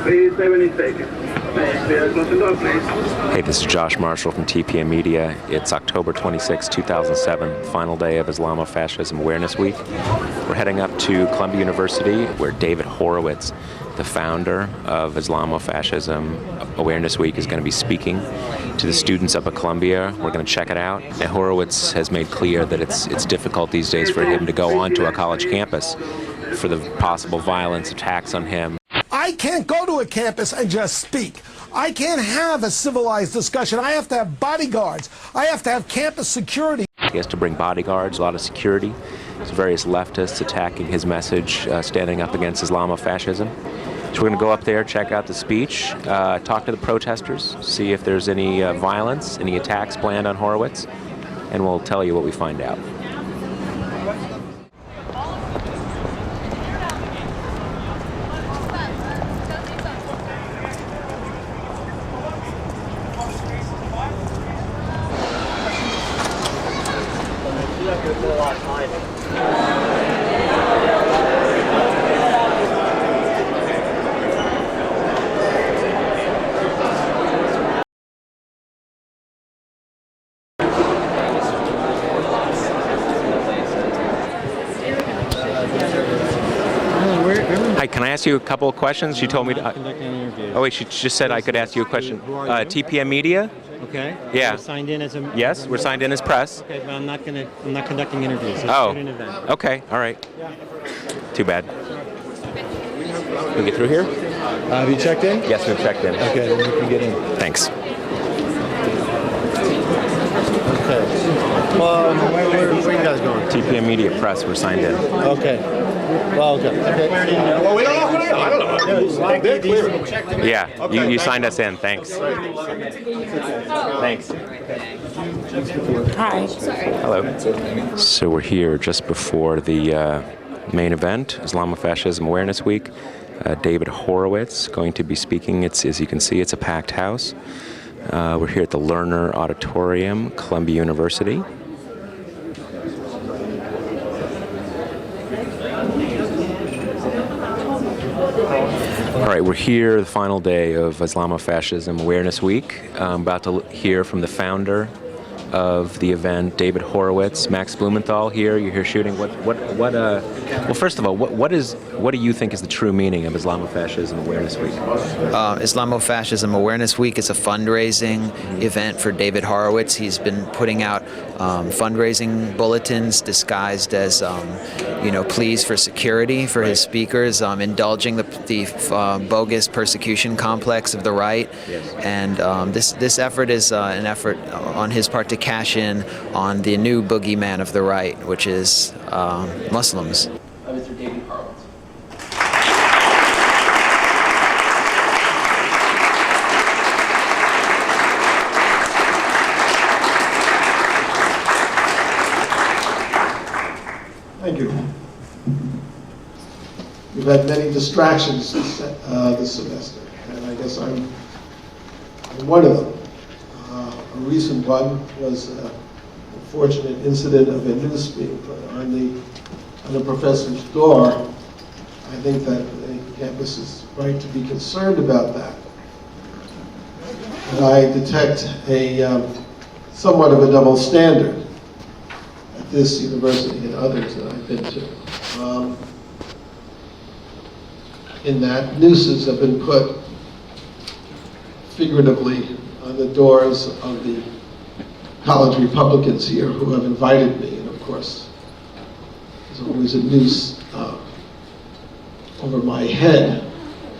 Please stay when it's taken. Close the door, please. Hey, this is Josh Marshall from TPM Media. It's October 26, 2007, final day of Islamofascism Awareness Week. We're heading up to Columbia University, where David Horowitz, the founder of Islamofascism Awareness Week, is going to be speaking to the students up at Columbia. We're going to check it out. And Horowitz has made clear that it's difficult these days for him to go onto a college campus for the possible violence attacks on him. I can't go to a campus and just speak. I can't have a civilized discussion. I have to have bodyguards. I have to have campus security. He has to bring bodyguards, a lot of security. There's various leftists attacking his message, standing up against Islamofascism. So we're going to go up there, check out the speech, talk to the protesters, see if there's any violence, any attacks planned on Horowitz, and we'll tell you what we find out. Hi, can I ask you a couple of questions? She told me to. Oh wait, she just said I could ask you a question. TPM Media. Okay. Yeah. We're signed in as a. Yes, we're signed in as press. Okay, but I'm not conducting interviews. It's Oh. an event. Okay. All right. Too bad. Can we get through here? Have you checked in? Yes, we've checked in. Okay, then you can get in. Thanks. Okay. Where are you guys going? TPM Media Press, we're signed in. Okay. Well, okay. Well, we don't know. I don't know. They're clear. Yeah, you signed us in. Thanks. Thanks. Hi. Sorry. Hello. So we're here just before the main event, Islamofascism Awareness Week. David Horowitz going to be speaking. As you can see, it's a packed house. We're here at the Lerner Auditorium, Columbia University. All right, we're here the final day of Islamofascism Awareness Week. I'm about to hear from the founder of the event, David Horowitz. Max Blumenthal here. You're here shooting. Well, first of all, what do you think is the true meaning of Islamofascism Awareness Week? Islamofascism Awareness Week is a fundraising event for David Horowitz. He's been putting out fundraising bulletins disguised as, pleas for security for his speakers, indulging the bogus persecution complex of the right. Yes. And this effort is an effort on his part to cash in on the new boogeyman of the right, which is Muslims. Mr. David Horowitz. Thank you. We've had many distractions this semester, and I guess I'm one of them. A recent one was an unfortunate incident of a noose being put on the professor's door. I think that the campus is right to be concerned about that. And I detect a somewhat of a double standard at this university and others that I've been to. In that nooses have been put figuratively on the doors of the college Republicans here who have invited me, and of course there's always a noose over my head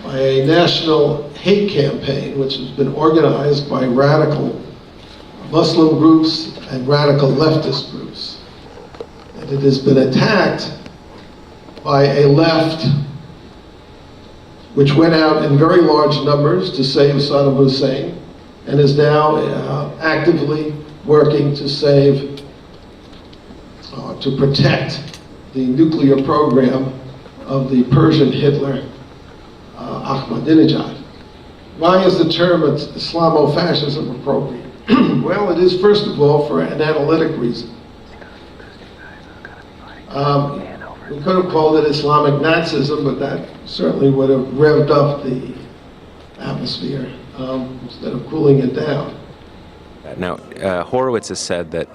by a national hate campaign which has been organized by radical Muslim groups and radical leftist groups. And it has been attacked by a left which went out in very large numbers to save Saddam Hussein and is now actively working to save, to protect the nuclear program of the Persian Hitler, Ahmadinejad. Why is the term Islamofascism appropriate? Well, it is first of all for an analytic reason. We could have called it Islamic Nazism, but that certainly would have revved up the atmosphere instead of cooling it down. Now, Horowitz has said that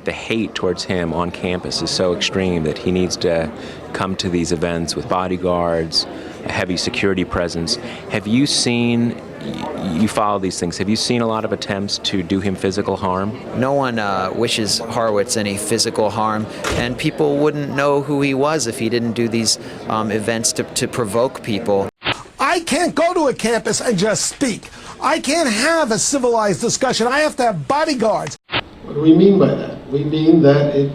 the hate towards him on campus is so extreme that he needs to come to these events with bodyguards, a heavy security presence. Have you seen, you follow these things, have you seen a lot of attempts to do him physical harm? No one wishes Horowitz any physical harm, and people wouldn't know who he was if he didn't do these events to provoke people. I can't go to a campus and just speak. I can't have a civilized discussion. I have to have bodyguards. What do we mean by that? We mean that it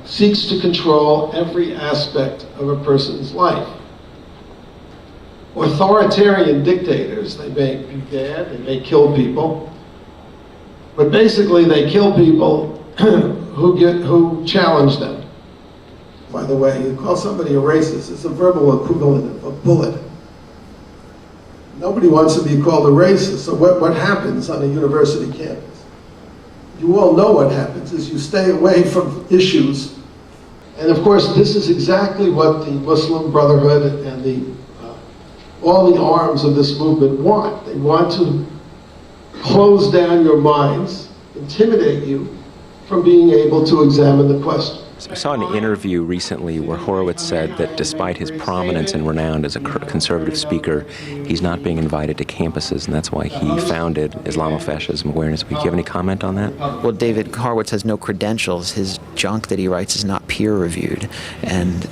seeks to control every aspect of a person's life. Authoritarian dictators, they may be bad, they may kill people, but basically they kill people who challenge them. By the way, you call somebody a racist, it's a verbal equivalent of a bullet. Nobody wants to be called a racist, so what happens on a university campus? You all know what happens is you stay away from issues. And of course, this is exactly what the Muslim Brotherhood and all the arms of this movement want. They want to close down your minds, intimidate you from being able to examine the question. I saw an interview recently where Horowitz said that despite his prominence and renown as a conservative speaker, he's not being invited to campuses, and that's why he founded Islamofascism Awareness Week. Do you have any comment on that? Well, David Horowitz has no credentials. His junk that he writes is not peer-reviewed, and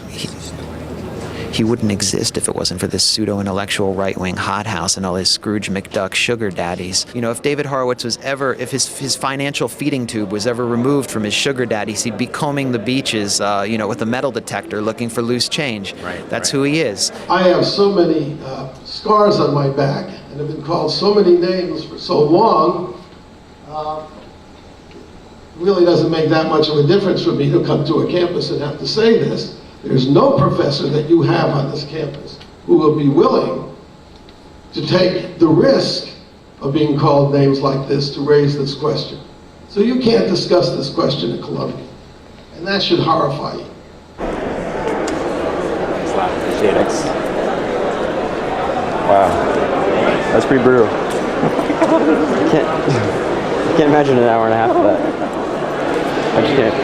he wouldn't exist if it wasn't for this pseudo-intellectual right-wing hothouse and all his Scrooge McDuck sugar daddies. You know, if David Horowitz was ever, if his financial feeding tube was ever removed from his sugar daddies, he'd be combing the beaches, you know, with a metal detector looking for loose change. That's who he is. I have so many scars on my back and have been called so many names for so long, it really doesn't make that much of a difference for me to come to a campus and have to say this. There's no professor that you have on this campus who will be willing to take the risk of being called names like this to raise this question. So you can't discuss this question at Columbia. And that should horrify you. Wow. That's pretty brutal. I can't imagine an hour and a half of that.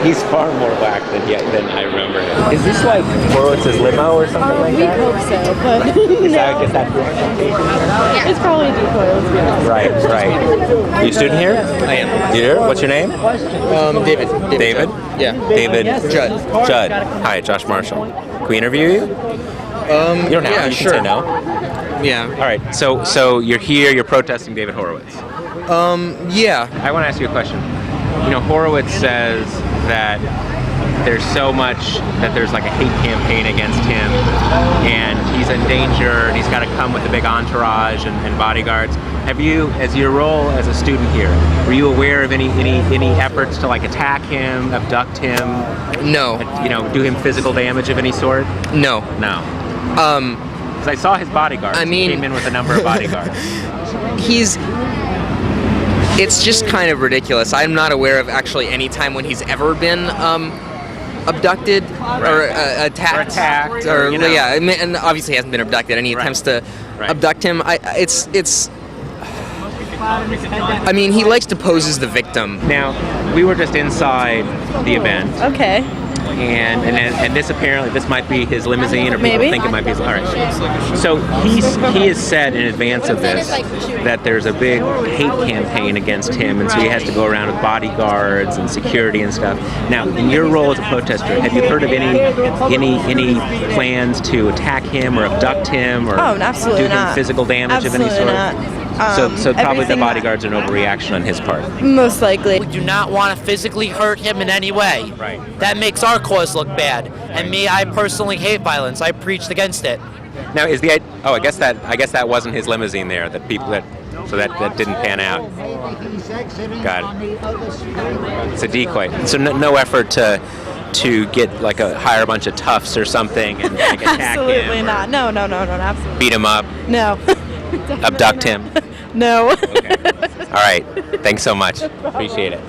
He's far more whack than I remember him. Is this like Horowitz's limo or something like that? We hope so, but Is no. that It's probably a decoy, let's be honest. Right. Are you a student here? I am. You here? What's your name? David. David? Yeah. David? Judd. Judd. Hi, Josh Marshall. Can we interview you? You don't have to. You sure. can say no. Yeah. All right. So you're here. You're protesting David Horowitz. Yeah. I want to ask you a question. You know, Horowitz says that there's so much that there's like a hate campaign against him, and he's in danger, and he's got to come with a big entourage and bodyguards. Have you, as your role as a student here, were you aware of any efforts to like attack him, abduct him? No. You know, do him physical damage of any sort? No. No. Because I saw his bodyguards. I mean, he came in with a number of bodyguards. It's just kind of ridiculous. I'm not aware of actually any time when he's ever been abducted or attacked. Or you know. Yeah, and obviously he hasn't been abducted. Any attempts to abduct him, I mean, he likes to pose as the victim. Now, we were just inside the event. Okay. And this might be his limousine, or people Maybe. think it might be his. All right. So he has said in advance of this that there's a big hate campaign against him, and so he has to go around with bodyguards and security and stuff. Now, in your role as a protester, have you heard of any plans to attack him or abduct him or absolutely do him not. physical damage of any sort? Not. So probably the bodyguards are an overreaction on his part. Most likely. We do not want to physically hurt him in any way. Right. That makes our cause look bad. And me, I personally hate violence. I preached against it. Now, I guess that wasn't his limousine there. That didn't pan out. Got it. It's a decoy. So no effort to get like hire a bunch of toughs or something and like attack Absolutely him. not. No, absolutely. Beat him up. No. Abduct him. No. Okay. All right. Thanks so much. Appreciate it.